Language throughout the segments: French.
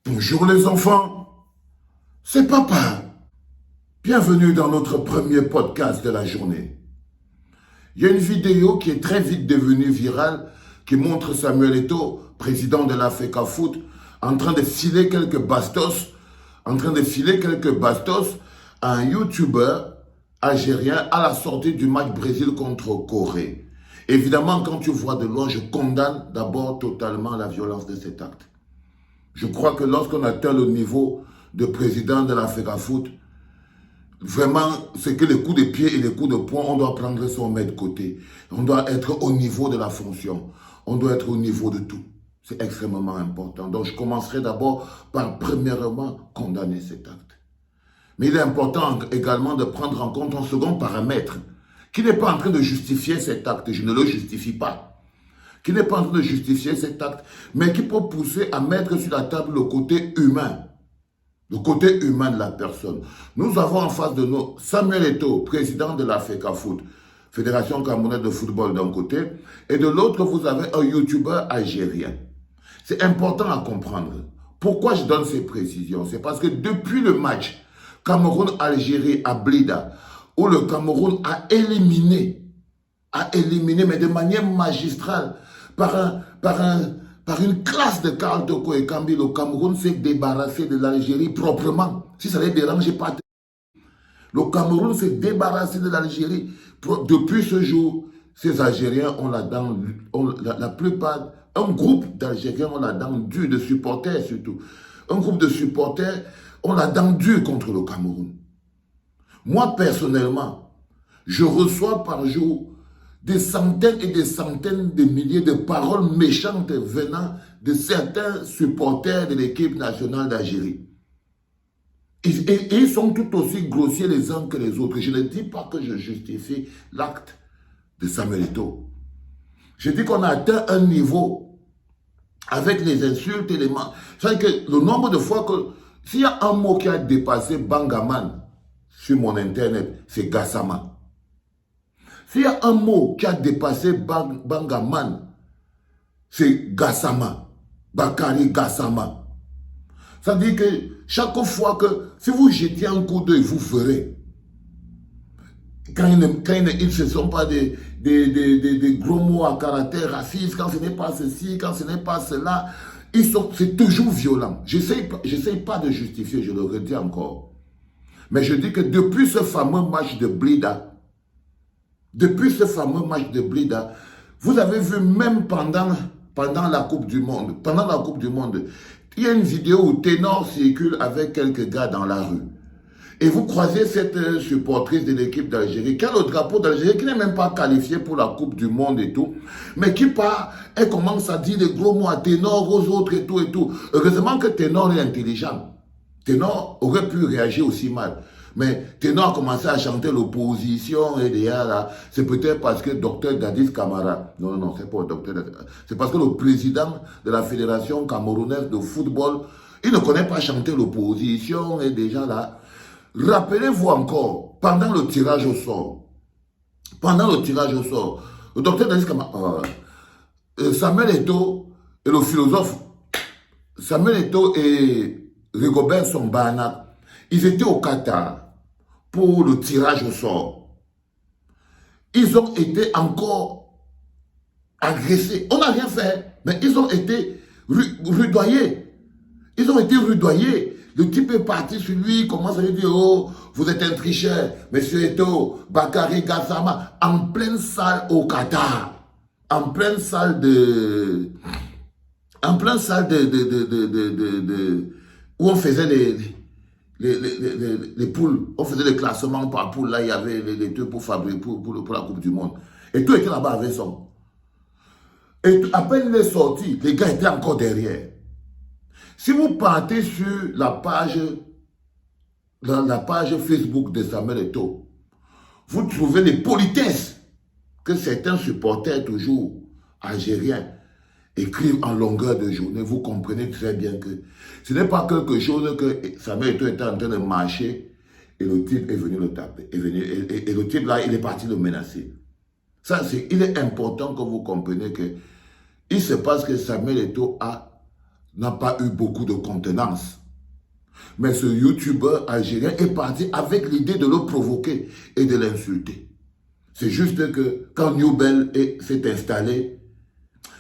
Bonjour les enfants, c'est papa. Bienvenue dans notre premier podcast de la journée. Il y a une vidéo qui est très vite devenue virale qui montre Samuel Eto'o, président de l'Africa Foot, en train de filer quelques bastos, à un YouTuber algérien à la sortie du match Brésil contre Corée. Évidemment, quand tu vois de loin, je condamne d'abord totalement la violence de cet acte. Je crois que lorsqu'on atteint le niveau de président de l'Africa Foot, vraiment, c'est que les coups de pied et les coups de poing, on doit prendre son de côté. On doit être au niveau de la fonction. On doit être au niveau de tout. C'est extrêmement important. Donc, je commencerai d'abord par, premièrement, condamner cet acte. Mais il est important également de prendre en compte un second paramètre qui n'est pas en train de justifier cet acte. Je ne le justifie pas. Qui n'est pas en train de justifier cet acte, mais qui peut pousser à mettre sur la table le côté humain. Le côté humain de la personne. Nous avons en face de nous Samuel Eto'o, président de l'Africa Foot, Fédération camerounaise de football d'un côté, et de l'autre, vous avez un YouTuber algérien. C'est important à comprendre. Pourquoi je donne ces précisions? C'est parce que depuis le match Cameroun-Algérie à Blida, où le Cameroun a éliminé, mais de manière magistrale, par une classe de Karl Toko et Kambi, le Cameroun s'est débarrassé de l'Algérie proprement. Si ça ne les dérange pas, le Cameroun s'est débarrassé de l'Algérie. Depuis ce jour, ces Algériens ont la dent, la plupart, un groupe d'Algériens ont la dent dure, de supporters surtout. Un groupe de supporters ont la dent dure contre le Cameroun. Moi, personnellement, je reçois par jour des centaines et des centaines de milliers de paroles méchantes venant de certains supporters de l'équipe nationale d'Algérie. Et ils sont tout aussi grossiers les uns que les autres. Je ne dis pas que je justifie l'acte de Samuel Eto'o. Je dis qu'on a atteint un niveau avec les insultes et les... C'est-à-dire que le nombre de fois que... S'il y a un mot qui a dépassé Bangaman sur mon internet, c'est Gassama. S'il y a un mot qui a dépassé Bangaman, c'est Gassama. Bakari Gassama. Ça dit que chaque fois que, si vous jetiez un coup d'œil, vous ferez. Quand ils ne sont pas des gros mots à caractère raciste, quand ce n'est pas ceci, quand ce n'est pas cela, c'est toujours violent. J'essaie pas de justifier, je le redis encore. Mais je dis que depuis ce fameux match de Blida, vous avez vu même pendant la Coupe du Monde, il y a une vidéo où Ténor circule avec quelques gars dans la rue. Et vous croisez cette supportrice de l'équipe d'Algérie qui a le drapeau d'Algérie, qui n'est même pas qualifiée pour la Coupe du Monde et tout, mais qui part, elle commence à dire des gros mots à Ténor, aux autres et tout et tout. Heureusement que Ténor est intelligent. Ténor aurait pu réagir aussi mal. Mais Ténor a commencé à chanter l'opposition et derrière là, c'est peut-être parce que Dr Dadis Camara, non, c'est pas Dr Dadis, c'est parce que le président de la Fédération camerounaise de football, il ne connaît pas chanter l'opposition et déjà là. Rappelez-vous encore, pendant le tirage au sort, le Dr Dadis Camara, Samuel Eto'o et le philosophe, Samuel Eto'o et Rigobert Song-Bahana, ils étaient au Qatar pour le tirage au sort. Ils ont été encore agressés. On n'a rien fait, mais ils ont été rudoyés. Le type est parti sur lui, il commence à lui dire, oh, vous êtes un tricheur, monsieur Eto'o, Bakari Gassama, en pleine salle au Qatar, en pleine salle où on faisait les poules, on faisait les classements par poules, là il y avait les deux pour fabriquer pour la Coupe du Monde. Et tout était là-bas avec son. Et à peine il est sorti, les gars étaient encore derrière. Si vous partez sur la page Facebook de Samuel Eto'o, vous trouvez les politesses que certains supporters toujours algériens écrivent en longueur de journée. Vous comprenez très bien que ce n'est pas quelque chose que Samuel Eto'o était en train de marcher et le type est venu le taper. Et le type là, il est parti le menacer. Il est important que vous compreniez que il se passe que Samuel Eto'o a n'a pas eu beaucoup de contenance. Mais ce youtubeur algérien est parti avec l'idée de le provoquer et de l'insulter. C'est juste que quand Newbell s'est installé,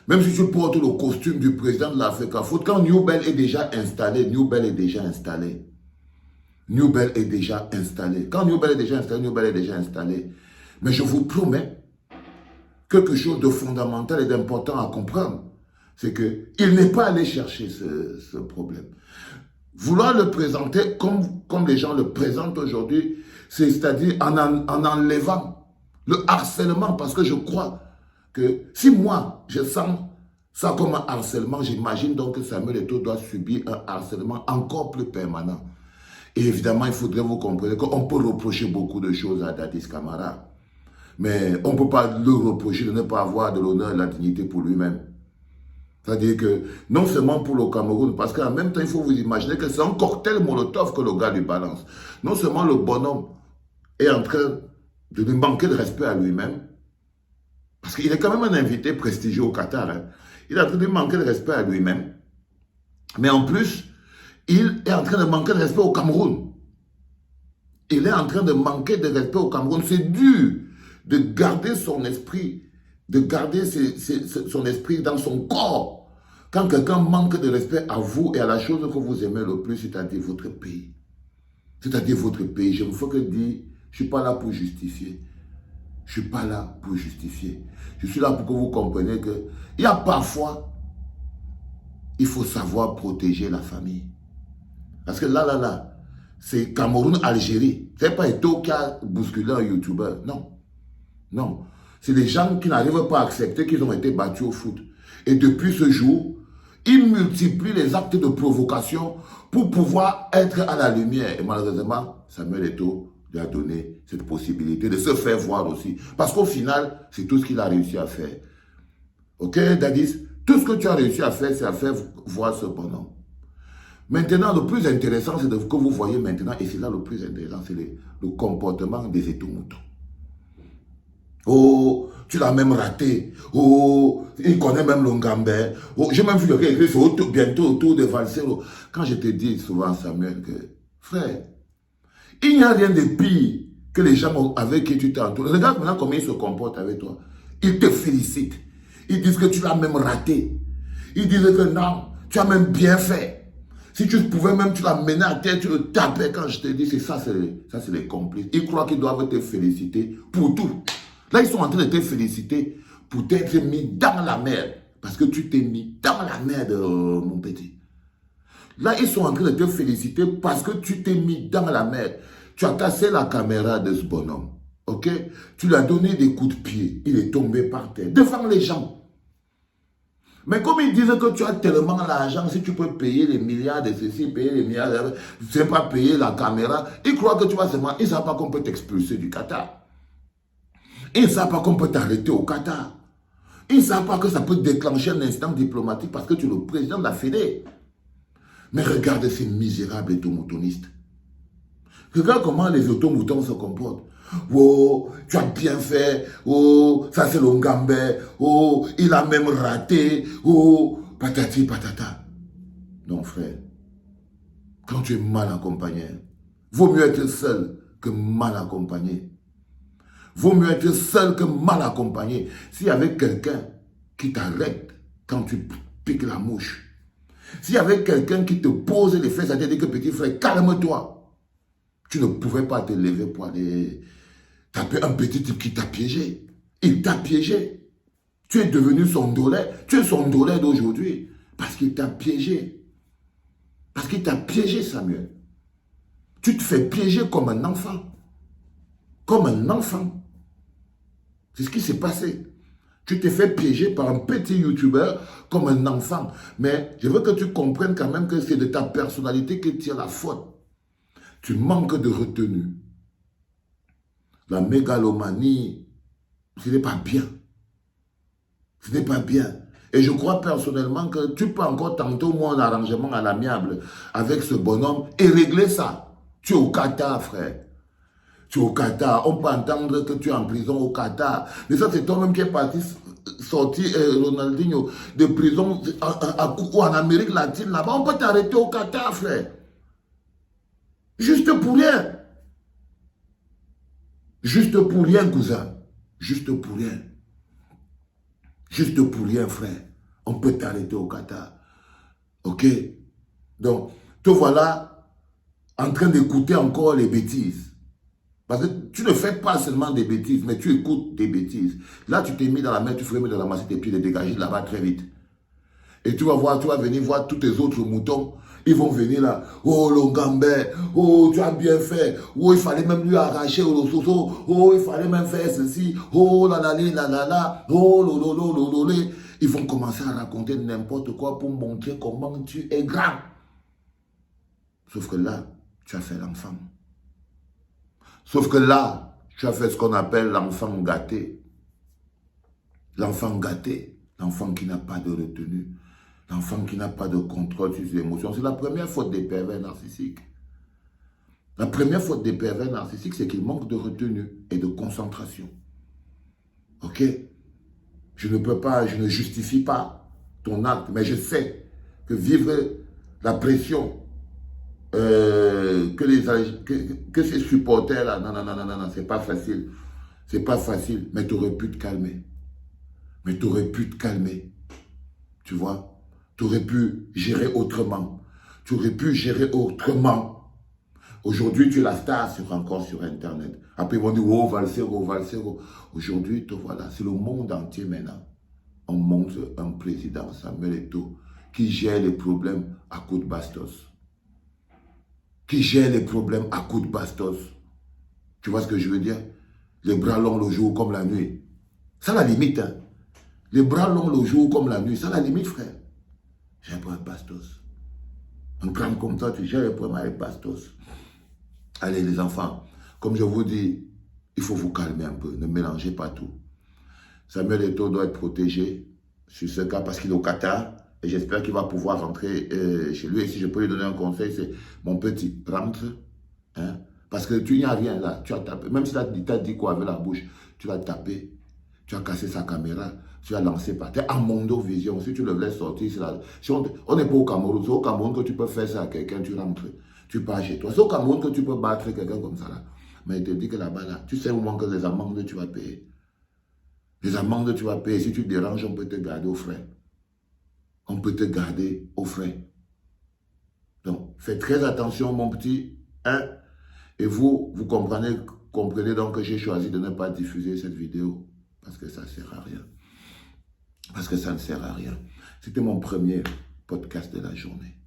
même si tu portes le costume du président de l'Africa Foot, quand Newbell est déjà installé, Newbell est déjà installé. Newbell est déjà installé. Quand Newbell est déjà installé, Newbell est déjà installé. Mais je vous promets, quelque chose de fondamental et d'important à comprendre, c'est qu'il n'est pas allé chercher ce problème. Vouloir le présenter comme les gens le présentent aujourd'hui, c'est-à-dire en enlevant le harcèlement, parce que je crois que si moi, je sens ça comme un harcèlement, j'imagine donc que Samuel Eto'o doit subir un harcèlement encore plus permanent. Et évidemment, il faudrait vous comprendre qu'on peut reprocher beaucoup de choses à Dadis Camara. Mais on ne peut pas le reprocher de ne pas avoir de l'honneur et de la dignité pour lui-même. C'est-à-dire que non seulement pour le Cameroun, parce qu'en même temps, il faut vous imaginer que c'est un cocktail Molotov que le gars lui balance. Non seulement le bonhomme est en train de lui manquer de respect à lui-même, parce qu'il est quand même un invité prestigieux au Qatar. Hein. Il est en train de lui manquer de respect à lui-même. Mais en plus, il est en train de manquer de respect au Cameroun. Il est en train de manquer de respect au Cameroun. C'est dur de garder son esprit, de garder son esprit dans son corps. Quand quelqu'un manque de respect à vous et à la chose que vous aimez le plus, c'est-à-dire votre pays. C'est-à-dire votre pays. Je ne faut que dire, je ne suis pas là pour justifier. Je ne suis pas là pour justifier. Je suis là pour que vous compreniez qu'il y a parfois, il faut savoir protéger la famille. Parce que là, c'est Cameroun-Algérie. Ce n'est pas Eto'o qui a bousculé un youtubeur. Non. Non. C'est des gens qui n'arrivent pas à accepter qu'ils ont été battus au foot. Et depuis ce jour, ils multiplient les actes de provocation pour pouvoir être à la lumière. Et malheureusement, Samuel Eto'o lui a donné cette possibilité de se faire voir aussi. Parce qu'au final, c'est tout ce qu'il a réussi à faire. Ok, Dadis? Tout ce que tu as réussi à faire, c'est à faire voir ce bonhomme. Maintenant, le plus intéressant, c'est que vous voyez maintenant, et c'est là le plus intéressant, c'est le comportement des étomoutons. Oh, tu l'as même raté. Oh, il connaît même l'Ongambé. Oh, j'ai même vu le gars écrire bientôt autour de Valsero. Quand je te dis souvent, Samuel, que frère, il n'y a rien de pire que les gens avec qui tu t'entoures. Regarde maintenant comment ils se comportent avec toi. Ils te félicitent. Ils disent que tu l'as même raté. Ils disent que non, tu as même bien fait. Si tu pouvais même, tu l'amener à terre, tu le tapais quand je te dis, c'est ça, c'est les complices. Ils croient qu'ils doivent te féliciter pour tout. Là, ils sont en train de te féliciter pour t'être mis dans la merde. Parce que tu t'es mis dans la merde, mon petit. Là, ils sont en train de te féliciter parce que tu t'es mis dans la merde. Tu as cassé la caméra de ce bonhomme. Ok? Tu lui as donné des coups de pied. Il est tombé par terre. Devant les gens. Mais comme ils disent que tu as tellement l'argent, si tu peux payer les milliards de ceci, payer les milliards de... Tu ne sais pas payer la caméra, ils croient que tu vas seulement... Ils ne savent pas qu'on peut t'expulser du Qatar. Ils ne savent pas qu'on peut t'arrêter au Qatar. Ils ne savent pas que ça peut déclencher un instant diplomatique parce que tu es le président de la Fédé. Mais regarde ces misérables automoutonistes. Regarde comment les automoutons se comportent. Oh, tu as bien fait. Oh, ça c'est l'Ongambé. Oh, il a même raté. Oh, patati patata. Non, frère. Quand tu es mal accompagné, vaut mieux être seul que mal accompagné. Vaut mieux être seul que mal accompagné. S'il y avait quelqu'un qui t'arrête quand tu piques la mouche, s'il y avait quelqu'un qui te pose les fesses, c'est-à-dire que petit frère, calme-toi. Tu ne pouvais pas te lever pour aller taper un petit type qui t'a piégé. Il t'a piégé. Tu es devenu son dolé. Tu es son dolé d'aujourd'hui. Parce qu'il t'a piégé. Parce qu'il t'a piégé, Samuel. Tu te fais piéger comme un enfant. Comme un enfant. C'est ce qui s'est passé. Tu t'es fait piéger par un petit youtubeur comme un enfant. Mais je veux que tu comprennes quand même que c'est de ta personnalité que tire la faute. Tu manques de retenue. La mégalomanie, ce n'est pas bien. Ce n'est pas bien. Et je crois personnellement que tu peux encore tenter au moins un arrangement à l'amiable avec ce bonhomme et régler ça. Tu es au Qatar, frère. Tu es au Qatar. On peut entendre que tu es en prison au Qatar. Mais ça, c'est toi-même qui es parti sorti Ronaldinho de prison ou en Amérique latine, là-bas, on peut t'arrêter au Qatar, frère. Juste pour rien. Juste pour rien, cousin. Juste pour rien. Juste pour rien, frère. On peut t'arrêter au Qatar. Ok? Donc, te voilà en train d'écouter encore les bêtises. Parce que tu ne fais pas seulement des bêtises, mais tu écoutes des bêtises. Là, tu t'es mis dans la mer, tu ferais mieux de ramasser tes pieds, de dégager là-bas très vite. Et tu vas voir, tu vas venir voir tous tes autres moutons. Ils vont venir là. Oh, Longambé. Oh, tu as bien fait. Oh, il fallait même lui arracher au soso. Oh, il fallait même faire ceci. Oh, la la la la la. Oh, lolo lolo lolo. Ils vont commencer à raconter n'importe quoi pour montrer comment tu es grand. Sauf que là, tu as fait l'enfant. Sauf que là, tu as fait ce qu'on appelle l'enfant gâté. L'enfant gâté. L'enfant qui n'a pas de retenue. L'enfant qui n'a pas de contrôle sur ses émotions. C'est la première faute des pervers narcissiques. La première faute des pervers narcissiques, c'est qu'ils manquent de retenue et de concentration. Ok? Je ne peux pas, je ne justifie pas ton acte, mais je sais que vivre la pression que ces supporters-là, non, c'est pas facile. C'est pas facile, mais tu aurais pu te calmer. Mais tu aurais pu te calmer. Tu vois? Tu aurais pu gérer autrement. Tu aurais pu gérer autrement. Aujourd'hui, tu es la star encore sur Internet. Après, ils vont dire, oh, Valsero, Valsero. Aujourd'hui, te voilà. C'est le monde entier maintenant. On montre un président, Samuel Eto'o, qui gère les problèmes à coups de bastos. Qui gère les problèmes à coups de bastos. Tu vois ce que je veux dire? Les bras longs le jour comme la nuit. Ça, la limite. Hein? Les bras longs le jour comme la nuit. Ça, la limite, frère. J'ai un problème bastos. Un grand comme toi, tu gères les problèmes avec bastos. Allez, les enfants, comme je vous dis, il faut vous calmer un peu. Ne mélangez pas tout. Samuel Eto'o doit être protégé sur ce cas parce qu'il est au Qatar. Et j'espère qu'il va pouvoir rentrer chez lui. Et si je peux lui donner un conseil, c'est mon petit, rentre. Hein? Parce que tu n'y as rien là. Tu as tapé. Même si tu as dit quoi avec la bouche, tu l'as tapé. Tu as cassé sa caméra. Tu as lancé par terre. En Mondo Vision, si tu le laisses sortir, si on n'est pas au Cameroun. C'est au Cameroun que tu peux faire ça à quelqu'un, tu rentres. Tu pars chez toi. C'est au Cameroun que tu peux battre quelqu'un comme ça là. Mais il te dit que là-bas, là, tu sais au moins que les amendes, tu vas payer. Les amendes, tu vas payer. Si tu te déranges, on peut te garder aux frais. On peut te garder aux frais. Donc, fais très attention, mon petit. Hein? Et vous comprenez donc que j'ai choisi de ne pas diffuser cette vidéo. Parce que ça ne sert à rien. Parce que ça ne sert à rien. C'était mon premier podcast de la journée.